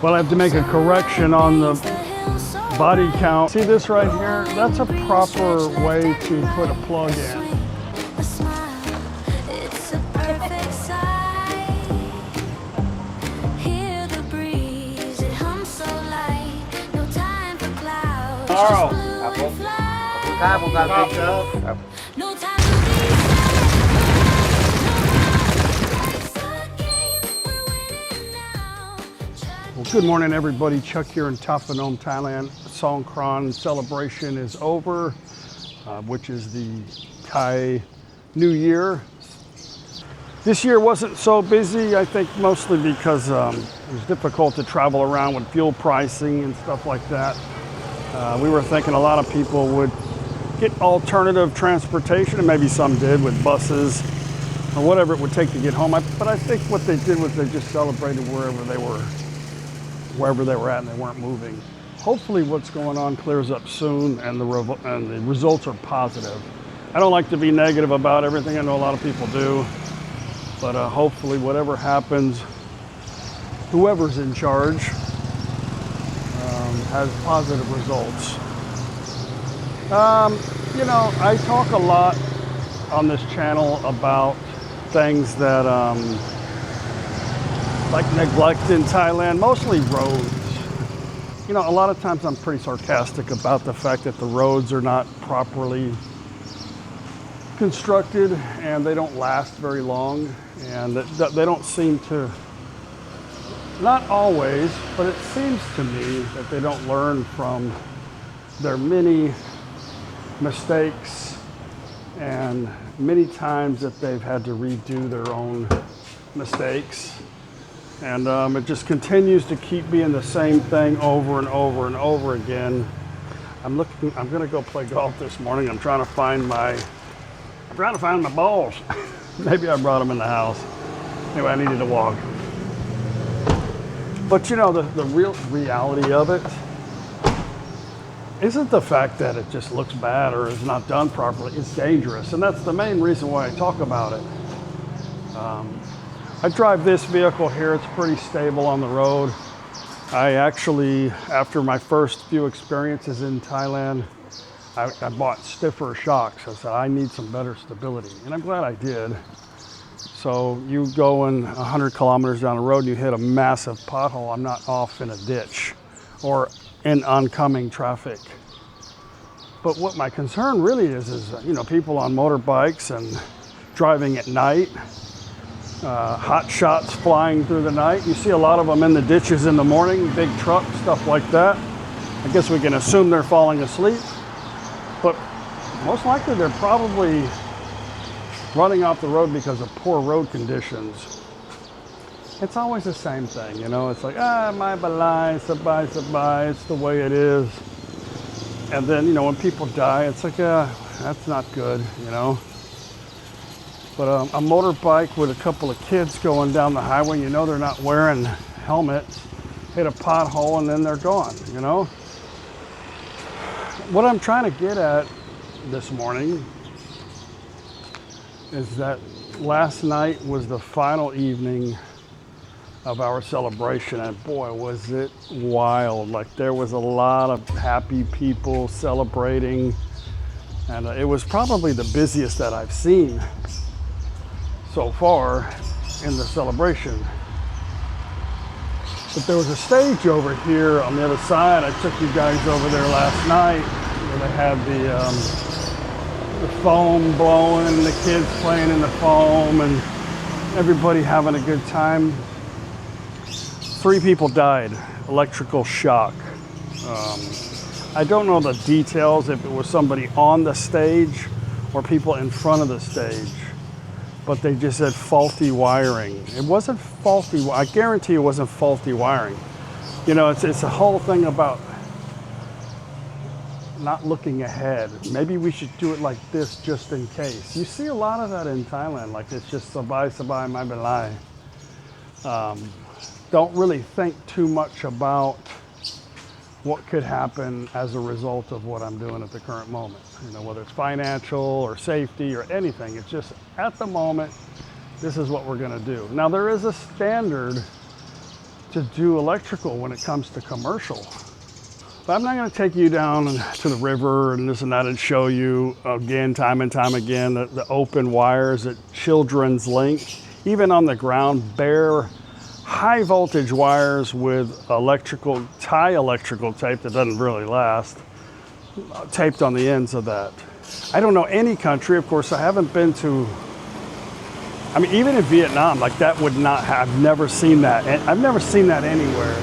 Well, I have to make a correction on the body count. See this right here? That's a proper way to put a plug in. Carl. Well, good morning, everybody. Chuck here in ThatPhanom, Thailand. Songkran celebration is over, which is the Thai New Year. This year wasn't so busy, I think mostly because it was difficult to travel around with fuel pricing and stuff like that. We were thinking a lot of people would get alternative transportation, and maybe some did with buses or whatever it would take to get home. But I think what they did was they just celebrated wherever they were at, and they weren't moving. Hopefully what's going on clears up soon and the results are positive. I don't like to be negative about everything. I know a lot of people do, but hopefully whatever happens, whoever's in charge has positive results. You know, I talk a lot on this channel about things that like neglect in Thailand, mostly roads. You know, a lot of times I'm pretty sarcastic about the fact that the roads are not properly constructed and they don't last very long, and that they don't seem to, not always, but it seems to me that they don't learn from their many mistakes and many times that they've had to redo their own mistakes. And it just continues to keep being the same thing over and over and over again. I'm gonna go play golf this morning. I'm trying to find my balls. Maybe I brought them in the house. Anyway, I needed to walk. But you know, the real reality of it isn't the fact that it just looks bad or is not done properly. It's dangerous, and that's the main reason why I talk about it. I drive this vehicle here. It's pretty stable on the road. I actually, after my first few experiences in Thailand, I bought stiffer shocks. I said, I need some better stability, and I'm glad I did. So you going 100 kilometers down the road and you hit a massive pothole, I'm not off in a ditch or in oncoming traffic. But what my concern really is you know, people on motorbikes and driving at night, hot shots flying through the night. You see a lot of them in the ditches in the morning, big trucks, stuff like that. I guess we can assume they're falling asleep, but most likely they're probably running off the road because of poor road conditions. It's always the same thing, you know. It's like, my balai, sabai, sabai, it's the way it is. And then, you know, when people die, it's like, that's not good, you know. But a motorbike with a couple of kids going down the highway, you know, they're not wearing helmets, hit a pothole and then they're gone, you know. What I'm trying to get at this morning is that last night was the final evening of our celebration, and boy, was it wild. Like, there was a lot of happy people celebrating, and it was probably the busiest that I've seen so far in the celebration. But there was a stage over here on the other side. I took you guys over there last night where they had the foam blowing and the kids playing in the foam and everybody having a good time. 3 people died, electrical shock. I don't know the details, if it was somebody on the stage or people in front of the stage, but they just said faulty wiring. It wasn't faulty, I guarantee it wasn't faulty wiring. You know, it's a whole thing about not looking ahead. Maybe we should do it like this just in case. You see a lot of that in Thailand, like it's just sabai sabai mai belai. Don't really think too much about what could happen as a result of what I'm doing at the current moment. You know, whether it's financial or safety or anything, it's just at the moment, this is what we're gonna do. Now there is a standard to do electrical when it comes to commercial. But I'm not going to take you down to the river and this and that and show you again, time and time again, the open wires at Children's Link, even on the ground, bare high voltage wires with electrical, tie electrical tape that doesn't really last, taped on the ends of that. I don't know any country, of course, I haven't been to, I mean, even in Vietnam, like that would not have, I've never seen that. I've never seen that anywhere,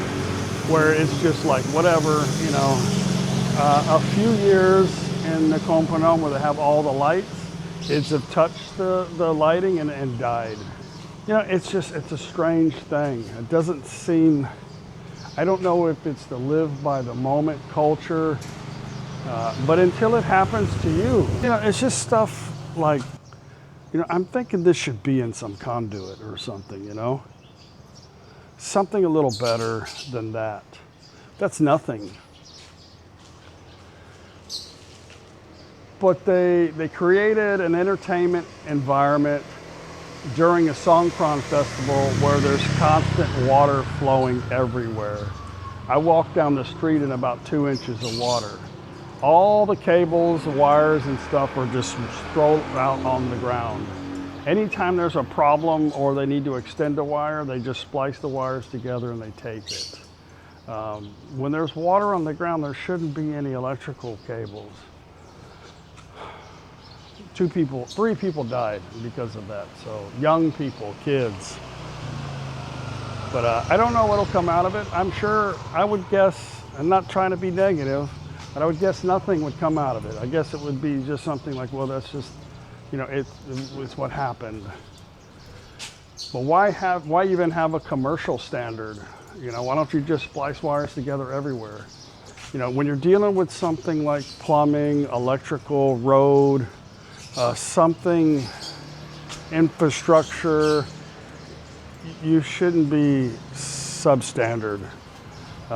where it's just like whatever, you know, a few years in NakhonPhanom where they have all the lights, kids have touched the lighting and died. You know, it's just, it's a strange thing. It doesn't seem, I don't know if it's the live by the moment culture, but until it happens to you, you know, it's just stuff like, you know, I'm thinking this should be in some conduit or something, you know? Something a little better than that. That's nothing. But they created an entertainment environment during a Songkran festival where there's constant water flowing everywhere. I walked down the street in about 2 inches of water. All the cables, wires and stuff are just thrown out on the ground. Anytime there's a problem or they need to extend a wire, they just splice the wires together and they tape it. When there's water on the ground, there shouldn't be any electrical cables. 3 people died because of that. So young people, kids. But I don't know what'll come out of it. I'm sure, I would guess, I'm not trying to be negative, but I would guess nothing would come out of it. I guess it would be just something like, well, that's just, you know, it's what happened. But why even have a commercial standard? You know, why don't you just splice wires together everywhere? You know, when you're dealing with something like plumbing, electrical, road, something, infrastructure, you shouldn't be substandard.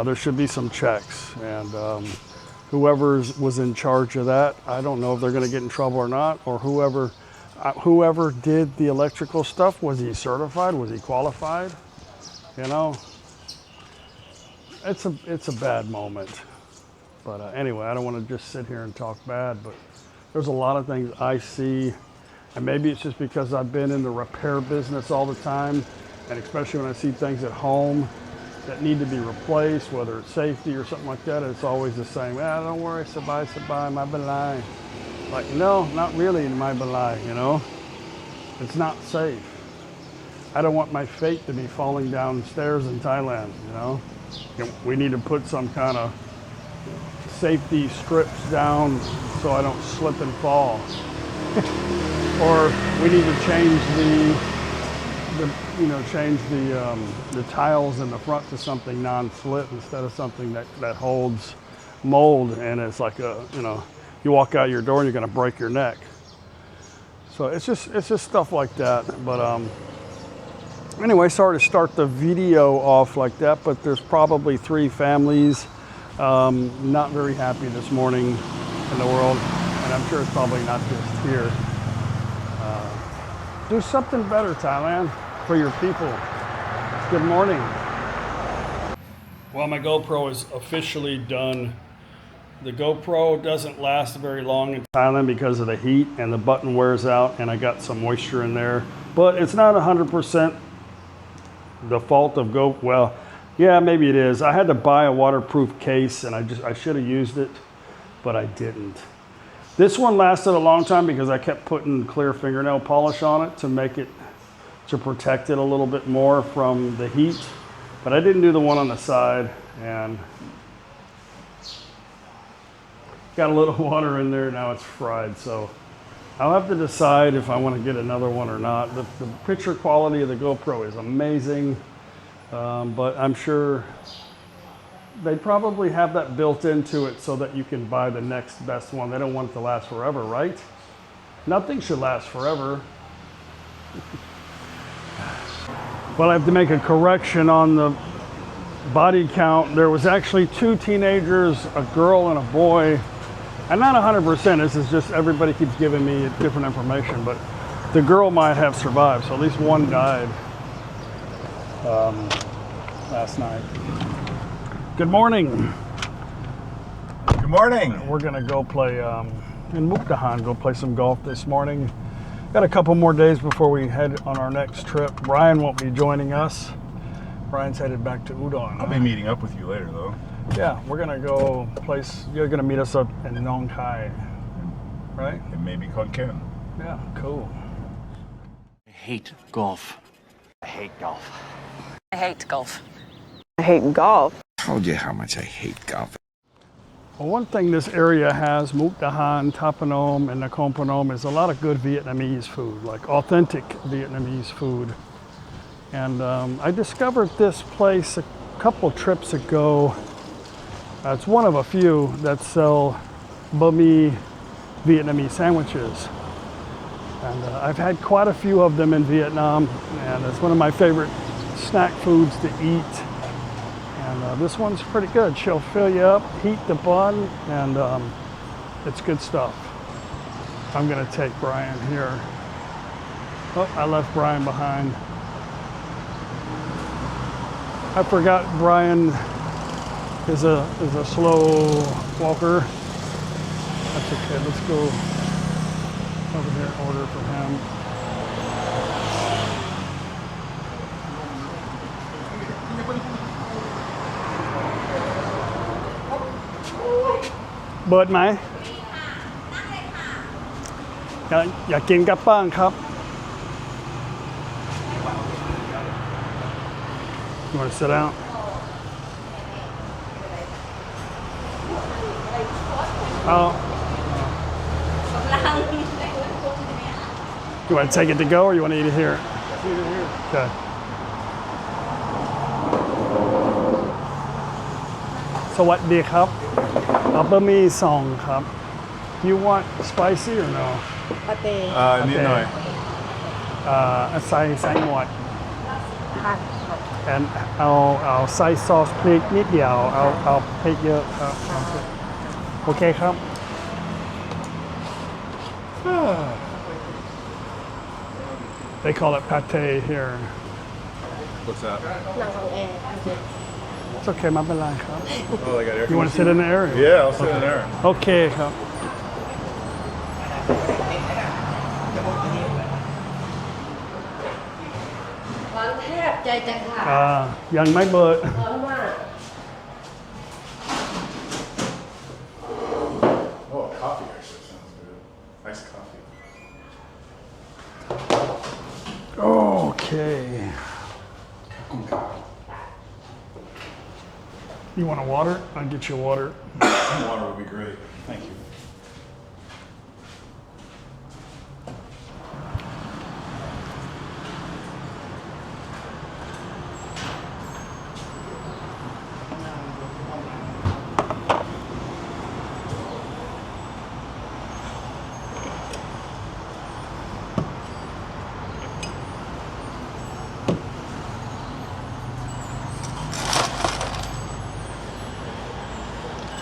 There should be some checks, and whoever was in charge of that, I don't know if they're going to get in trouble or not, or whoever did the electrical stuff, was he certified? Was he qualified? You know, it's a bad moment. But anyway, I don't want to just sit here and talk bad, but there's a lot of things I see, and maybe it's just because I've been in the repair business all the time, and especially when I see things at home that need to be replaced, whether it's safety or something like that, it's always the same. Don't worry, sabay, my balay. Like, no, not really in my balay, you know? It's not safe. I don't want my fate to be falling downstairs in Thailand, you know? We need to put some kind of safety strips down so I don't slip and fall. Or we need to change the tiles in the front to something non-slip instead of something that holds mold, and it's like you walk out your door and you're going to break your neck. So it's just stuff like that. But anyway, sorry to start the video off like that, but there's probably 3 families not very happy this morning in the world, and I'm sure it's probably not just here. Do something better, Thailand, for your people. Good morning. Well, my GoPro is officially done. The GoPro doesn't last very long in Thailand because of the heat, and the button wears out, and I got some moisture in there. But it's not 100% the fault of well, yeah, maybe it is. I had to buy a waterproof case, and I should have used it, but I didn't. This one lasted a long time because I kept putting clear fingernail polish on it to protect it a little bit more from the heat. But I didn't do the one on the side, and got a little water in there. Now it's fried, so I'll have to decide if I want to get another one or not. The picture quality of the GoPro is amazing, but I'm sure they probably have that built into it so that you can buy the next best one. They don't want it to last forever, right? Nothing should last forever. Well, I have to make a correction on the body count. There was actually 2 teenagers, a girl and a boy. I'm not 100%, this is just everybody keeps giving me different information, but the girl might have survived, so at least one died. last night. Good morning. Good morning. We're gonna go play in Mukdahan, go play some golf this morning. Got a couple more days before we head on our next trip. Brian won't be joining us. Brian's headed back to Udon. I'll be meeting up with you later, though. Yeah, we're gonna go place. You're gonna meet us up in Nongkai, right? And maybe Songkran. Yeah, cool. I hate golf. I hate golf. I hate golf. I hate golf. Told you how much I hate golf. Well, one thing this area has, Mukdahan, ThatPhanom, and NakhonPhanom, is a lot of good Vietnamese food, like authentic Vietnamese food. And I discovered this place a couple trips ago. It's one of a few that sell banh mi Vietnamese sandwiches. And I've had quite a few of them in Vietnam, and it's one of my favorite snack foods to eat. And this one's pretty good. She'll fill you up, heat the bun, and it's good stuff. I'm gonna take Brian here. Oh, I left Brian behind. I forgot Brian is a slow walker. That's okay. Let's go over here and order for him. Bớtไหมอยากกินกับบ้างครับ You want to sit down? Oh. You want to take it to go or you want to eat it here? Eat it here. Okay. Sawadeeครับ เอาบะหมี่ซองครับ You want spicy or no? ปาเต้ นิดหน่อย ใส่หมด ค่ะ and เอาใส่ซอสพริกนิดเดียวเอาพริกเยอะครับโอเคครับ They call it pate here. What's that? หนังของแอร์ It's okay ไม่เป็นไรครับ Oh, they got air You want to sit in the area? Yeah, I'll sit in there. โอเคครับ ร้อนแทบใจจะขาด ยังไม่เบิด ร้อนมาก Oh, coffee actually sounds good. Nice coffee. Okay. You want a water? I'll get you water. Water would be great. Thank you.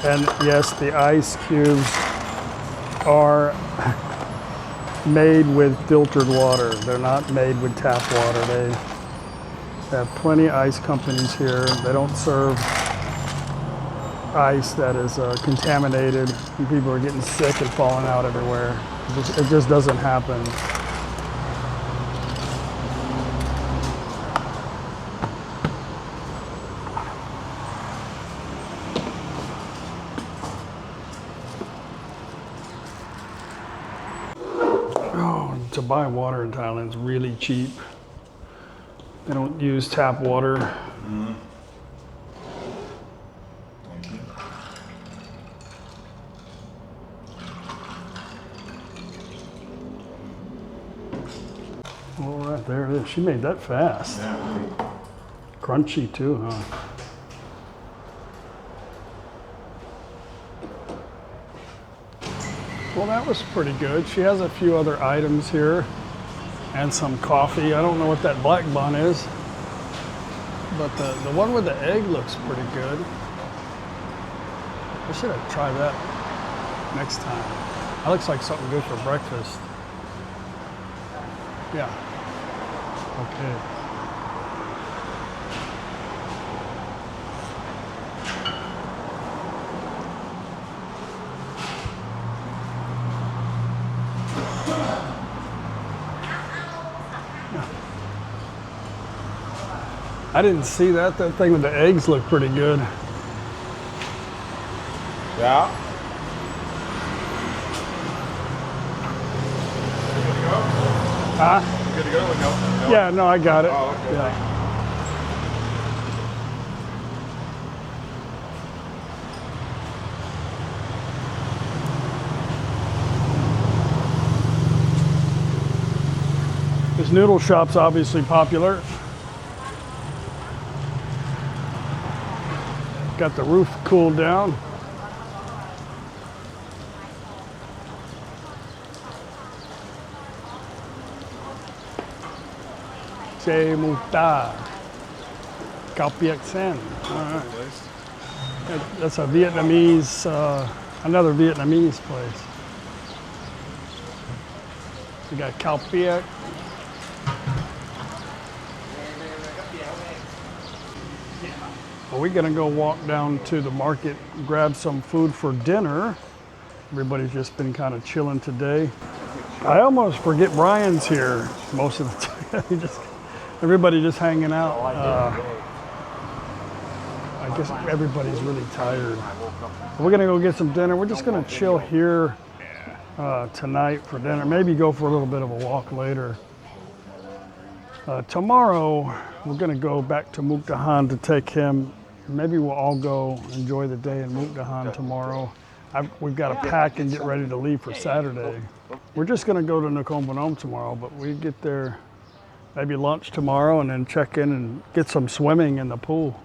And yes, the ice cubes are made with filtered water. They're not made with tap water. They have plenty of ice companies here. They don't serve ice that is contaminated and people are getting sick and falling out everywhere. It just doesn't happen. To buy water in Thailand is really cheap. They don't use tap water. Mm-hmm. Thank you. All right, there it is. She made that fast. Yeah. Crunchy too, huh? Well, that was pretty good. She has a few other items here and some coffee. I don't know what that black bun is, but the one with the egg looks pretty good. I should have tried that next time. That looks like something good for breakfast. Yeah. Okay. I didn't see that. That thing with the eggs looked pretty good. Yeah. Huh? Good to go? No. Yeah, no, I got it. Oh, okay. Yeah. This noodle shop's obviously popular. Got the roof cooled down. Che Muta. Khao Piek Sen. All right. That's a Vietnamese, another Vietnamese place. We got Khao Piek. Well, we're gonna go walk down to the market, grab some food for dinner. Everybody's just been kind of chilling today. I almost forget Brian's here most of the time. Everybody just hanging out. I guess everybody's really tired. We're gonna go get some dinner. We're just gonna chill here tonight for dinner. Maybe go for a little bit of a walk later. Tomorrow, we're gonna go back to Muk Dahan to take him. Maybe we'll all go enjoy the day in Muk Dahan tomorrow. We've got to pack and get ready to leave for Saturday. We're just gonna go to NakhonPhanom tomorrow, but we get there maybe lunch tomorrow and then check in and get some swimming in the pool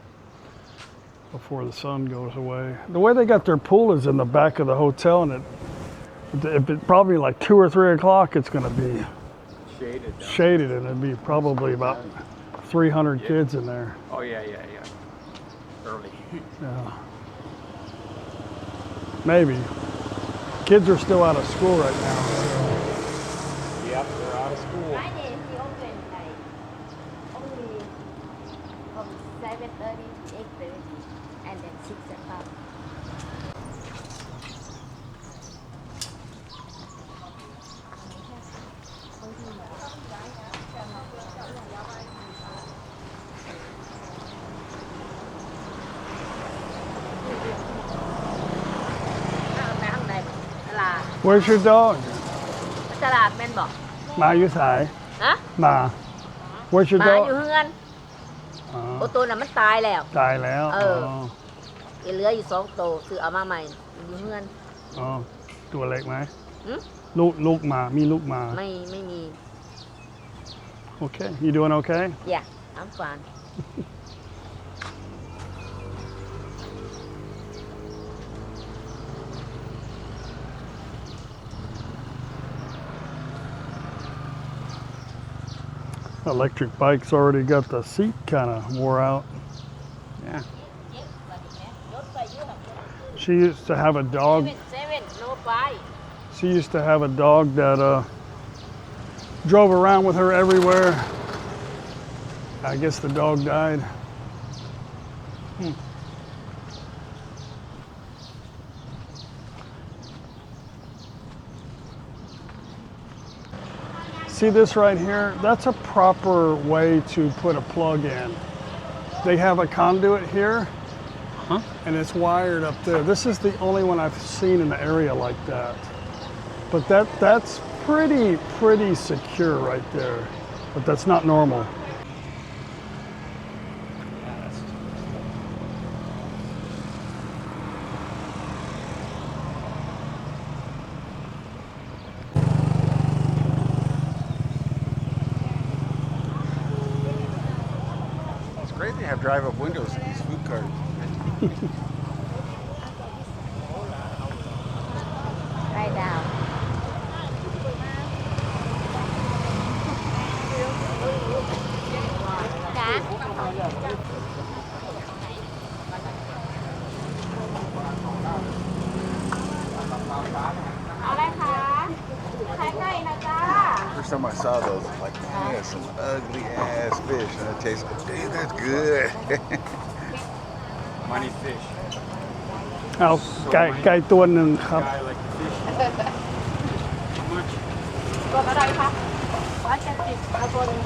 before the sun goes away. The way they got their pool is in the back of the hotel, and it probably like 2 or 3 o'clock it's gonna be shaded, and it'd be probably about 300 kids in there. Oh, yeah. Early. Yeah. Maybe. Kids are still out of school right now. Yep, they're out of school. Friday he open like only from 7:30 to 8:30 and then 6 o'clock. Where's your dog? ตลาดแม่นบอก Maอยู่ไส ฮะ Ma. Where's your หมา dog? อยู่เฮือน อ๋อ โอตัวน่ะมันตายแล้ว ตายแล้ว เอ อ๋ อ อ เหลืออยู่2ตัวซื้อเอามาใหม่อยู่เฮือน อ๋อตัวเล็กไหม หืม ลูกมามีลูกมา ไม่มี Okay, you doing okay? Yeah, I'm fine. Electric bike's already got the seat kind of wore out. Yeah. She used to have a dog. 7 no 5 She used to have a dog that drove around with her everywhere. I guess the dog died. See this right here? That's a proper way to put a plug in. They have a conduit here, and it's wired up there. This is the only one I've seen in the area like that. But that's pretty secure right there. But that's not normal. It's great they have drive-up windows in these food carts. right now จ้า อะไรคะขายไก่นะจ้า First time I saw those, I'm like, man, that's some ugly ass fish, and it tastes, damn, that's good. Money fish. เอาไก่ตัวหนึ่งครับ I like the fish. How much? ตัวอะไรคะ170เอาตัวนึง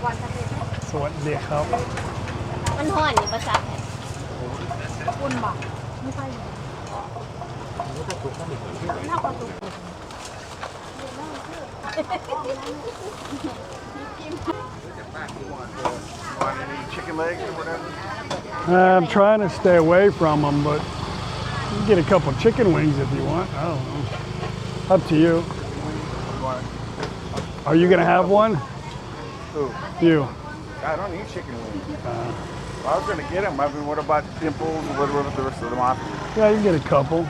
170 สวัสดีครับ มันห่อนนี่ภาษาไทย อุ่นบอกไม่ค่อยเท่ากับตุก Want any chicken legs or whatever? I'm trying to stay away from them, but you can get a couple chicken wings if you want. I don't know. Up to you. Are you gonna have one? Who? You. I don't eat chicken wings. Well, I was gonna get them. I mean, what about dimples and what about the rest of the mafia? Yeah, you can get a couple.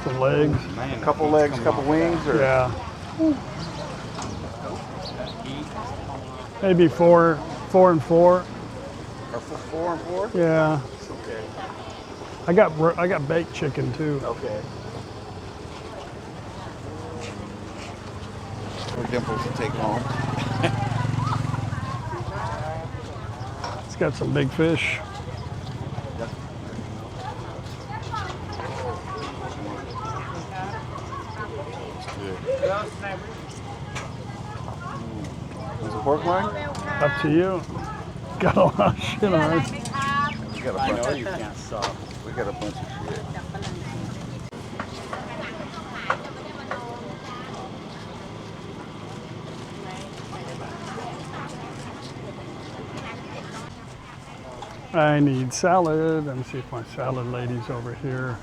Some legs. A couple legs, couple wings, or Yeah. Maybe four and four. or 4 and 4? Yeah. It's okay. I got baked chicken too. Okay. Or dimples to take home. It's got some big fish. Is it pork loin? Up to you. Got a lot of shit on it. We got a bunch. You can't stop. We got a bunch of shit. I need salad. Let me see if my salad lady's over here.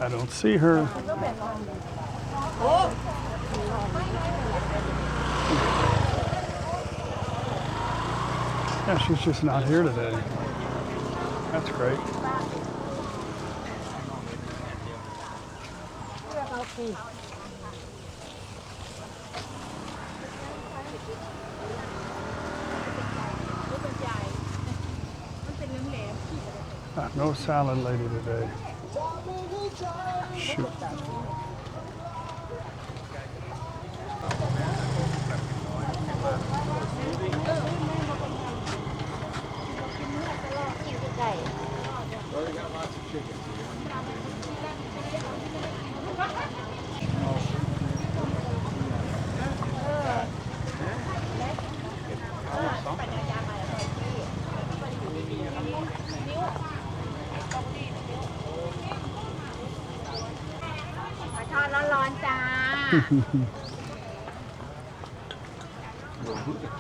I don't see her. Yeah, she's just not here today. That's great. No salad lady today. Shoot.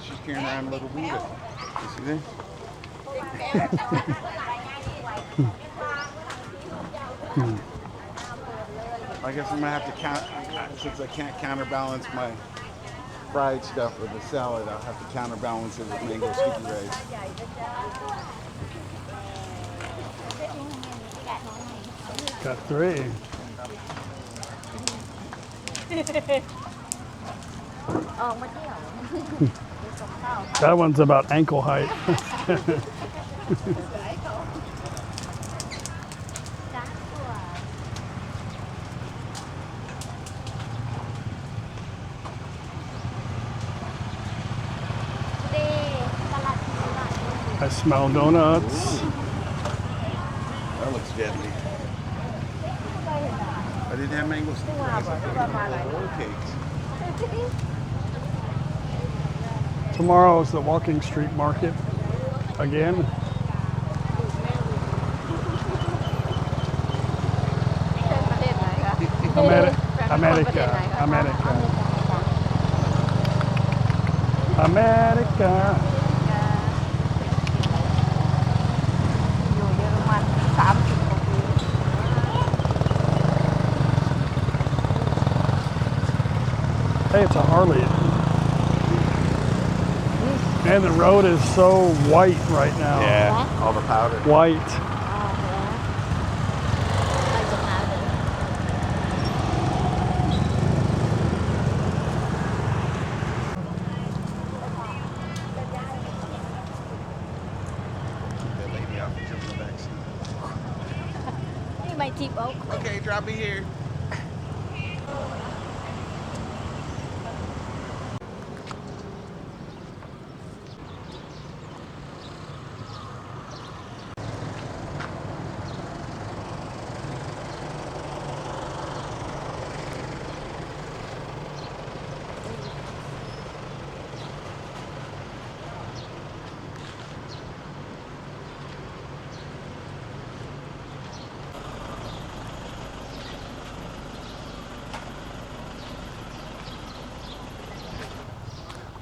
She's carrying around a little Buddha. You see that? I guess I'm gonna have to count, since I can't counterbalance my fried stuff with the salad, I'll have to counterbalance it with mango sticky rice. Got 3. That one's about ankle height. I smell donuts. That looks deadly. I didn't have mango sticky rice. I thought roll cakes. Tomorrow is the Walking Street Market again. America. อยู่เยอรมัน30 กว่าปี Hey, it's a Harley. And the road is so white right now. Yeah, all the powder. White. That lady out in the back seat. นี่ใบจีบโอ๊ก Okay, drop me here.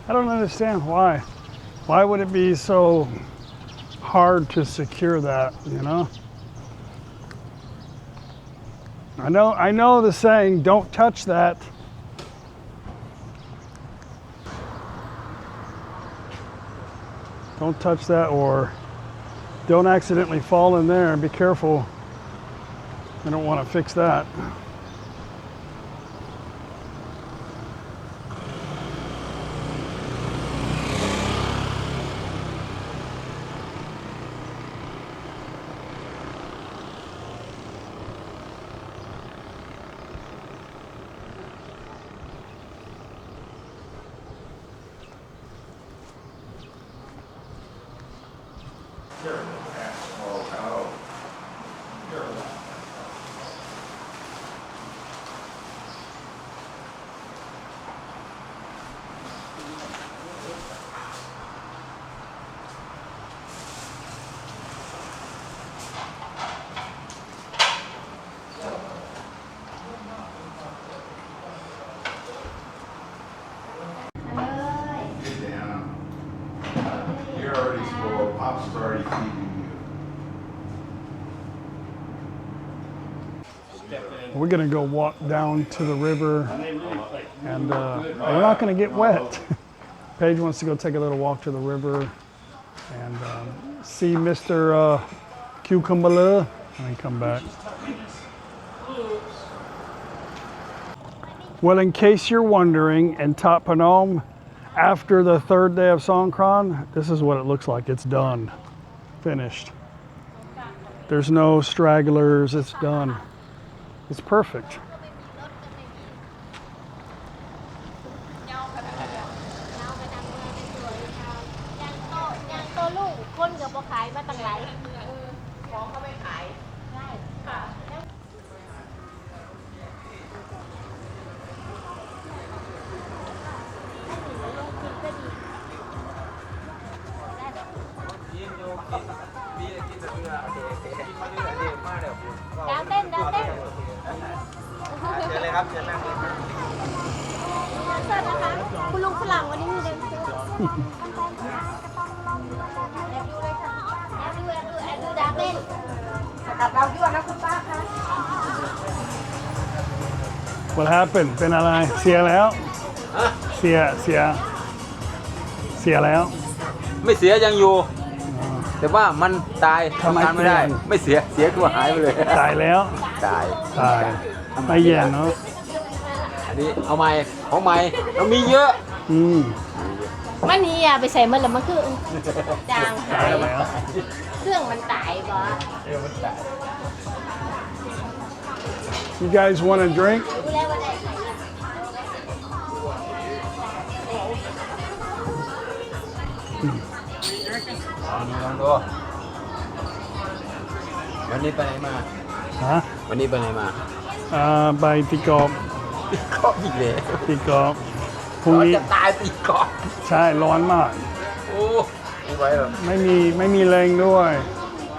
I don't understand why. Why would it be so hard to secure that, you know? I know the saying, don't touch that. Don't touch that, or don't accidentally fall in there. Be careful. I don't want to fix that. You're already spoiled. Pop's already feeding you. We're gonna go walk down to the river, and we're not gonna get wet. Paige wants to go take a little walk to the river and see Mr. Cucumber and then come back. Well, in case you're wondering, in ThatPhanom, after the third day of Songkran, this is what it looks like. It's done, finished. There's no stragglers, it's done. It's perfect. ดาวเต้นดาวเต้น เชิญเลยครับเชิญนั่งเลยครับ แดนเซอร์นะคะคุณลุงฝรั่งวันนี้มีแดนเซอร์แอบดูเลยค่ะแอบดูดาวเต้น กับเรายั่วนะคุณป้าคะ What happened? เป็นอะไรเสียแล้วเสียแล้ว ไม่เสียยังอยู่ แต่ว่ามันตาย ทำไม ทำงานไม่ได้ เปลี่ยน ไม่เสียตัวหายไปเลย ตายแล้ว ตาย ไม่แย่เนาะ อันนี้เอาไม้ของไม้เรามีเยอะ มันนี่อ่ะไปใส่มันแล้วมันคือจางหาย แล้ว เครื่องมันตายบ่ You guys want a drink? ดูแลว่าได้ใส่ ลองดูวันนี้ไปไหนมา ฮะ วันนี้ไปไหนมา ไปตีกอล์ฟ ก็อีกแล้ว ตีกอล์ฟพรุ่งนี้ จะตายตีกอล์ฟ ใช่ร้อนมาก โอ้ไม่ไหวหรอก ไม่มีแรงด้วย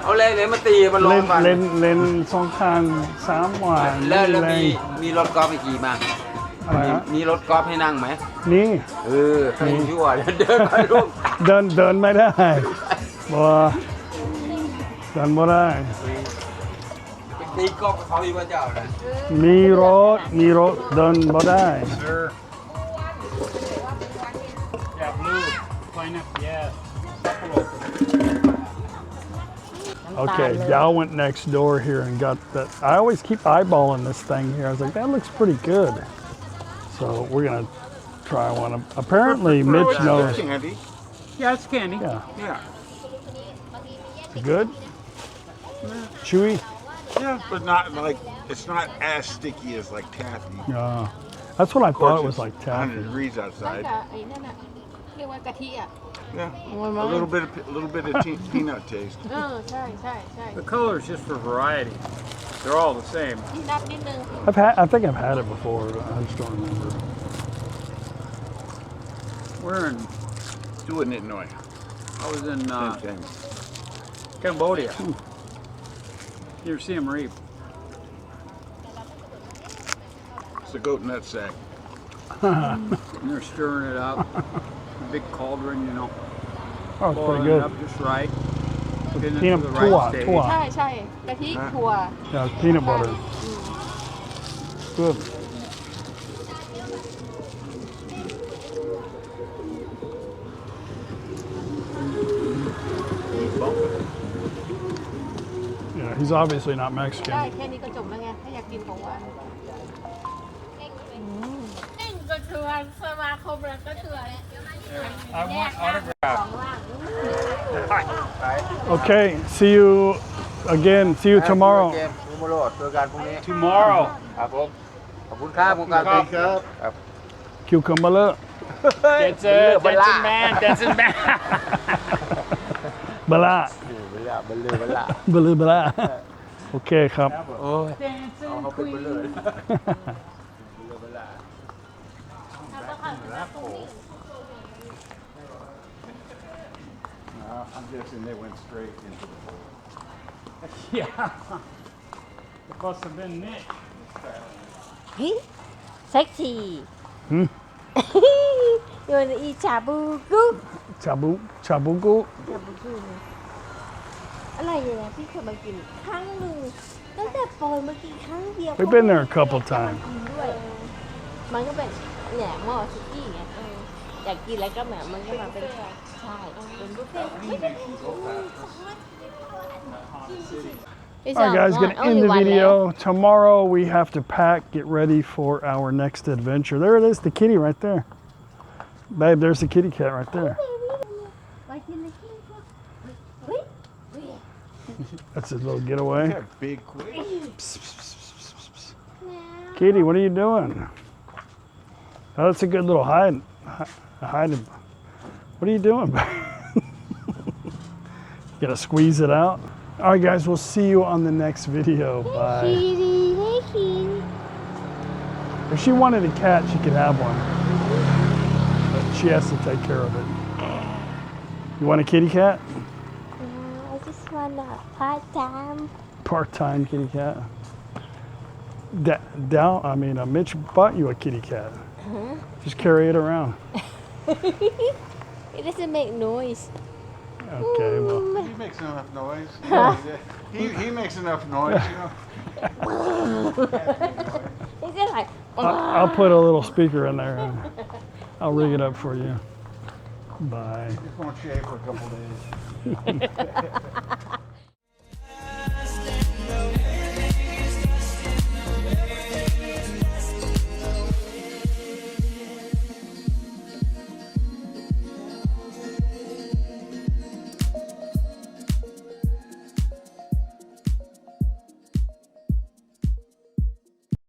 เอาเลยเดี๋ยวมาตีมันล เล่ ง น กัน เล่นสงคราม3 วัน แล้ว ไม่มีแรง มีรถกอล์ฟไปขี่มา อะไรฮะ มีรถกอล์ฟให้นั่งไหม นี่ ให้ชั่วเดินไปลูก เดินไม่ได้บ่เดินไม่ได้ ไปตีกอล์ฟกับเขาอยู่ว่าเจ้านะ มีรถเดินไม่ได้ Yeah, blue, pineapple, yeah. Okay, y'all went next door here and got that. I always keep eyeballing this thing here. I was like, that looks pretty good. So we're gonna try one. Apparently, Mitch knows. Candy. Yeah, it's candy. Yeah, Yeah. good. Chewy. Yeah, but not like it's not as sticky as like taffy. That's what I Of course, thought it was it's like 100 taffy. degrees outside. ไอ้นั่นน่ะเรียกว่ากะทิอ่ะ Yeah. A little bit of peanut taste. ใช่ใช่ใช่ The color is just for variety. They're all the same. นับนิดนึง I think I've had it before. But I just don't remember. We're in, Do it in Illinois. I was in Same thing. Cambodia. You ever see them reap? It's a goat nut sack. And they're stirring it up. big cauldron, you know. Oh, it's Boiling pretty it good. up just right. Getting it Peanut to the tua, right stage. tua. ใช่ใช่กะทิถั่ว Yeah, it's peanut butter. Good. Yeah, he's obviously not ได้ Mexican. แค่นี้ก็จบแล้วไงถ้าอยากกินของหวาน I want autograph. Okay, see you again. See you tomorrow. เกมมูโมโรดเจอกันพรุ่งนี้ Tomorrow. ครับผมขอบคุณครับคุณการเป็นครับ Cucumber. That's a man. That's a man. Bala. เวลาเบลเลอร์เวลา Bala bala. Okay, ครับ โอ้ยเอาเขาเป็นเบลเลอร์ I'm guessing they went straight into the hole. Yeah. It must have been Nick. เซ็กซี่โยนอีชาบูกุ Chabugu. ชาบูกุอะไรอย่างเงี้ยพี่เคยมากินครั้งหนึ่งตั้งแต่ปอยมากินครั้งเดียว We've been there a couple times. กินด้วยมันก็เป็นเนี่ยหม้อซุกี้ไงอยากกินอะไรก็แบบมันก็มาเป็นใช่เป็นบุฟเฟ่ต์ไม่ได้กิน All right, guys, gonna end the video. Tomorrow we have to pack, get ready for our next adventure. There it is, the kitty right there. Babe, there's the kitty cat right there. That's his little getaway. That big quick. Kitty, what are you doing? Oh, that's a good little hide. What are you doing? Gotta squeeze it out. All right, guys, we'll see you on the next video. Bye. If she wanted a cat, she could have one. But she has to take care of it. You want a kitty cat? I just want a part-time. Part-time kitty cat. Mitch bought you a kitty cat. Just carry it around. It doesn't make noise. Okay, well. He makes enough noise. He makes enough noise, you know. It's just like, I'll put a little speaker in there. And I'll rig it up for you. Bye. Just won't shave for a couple days.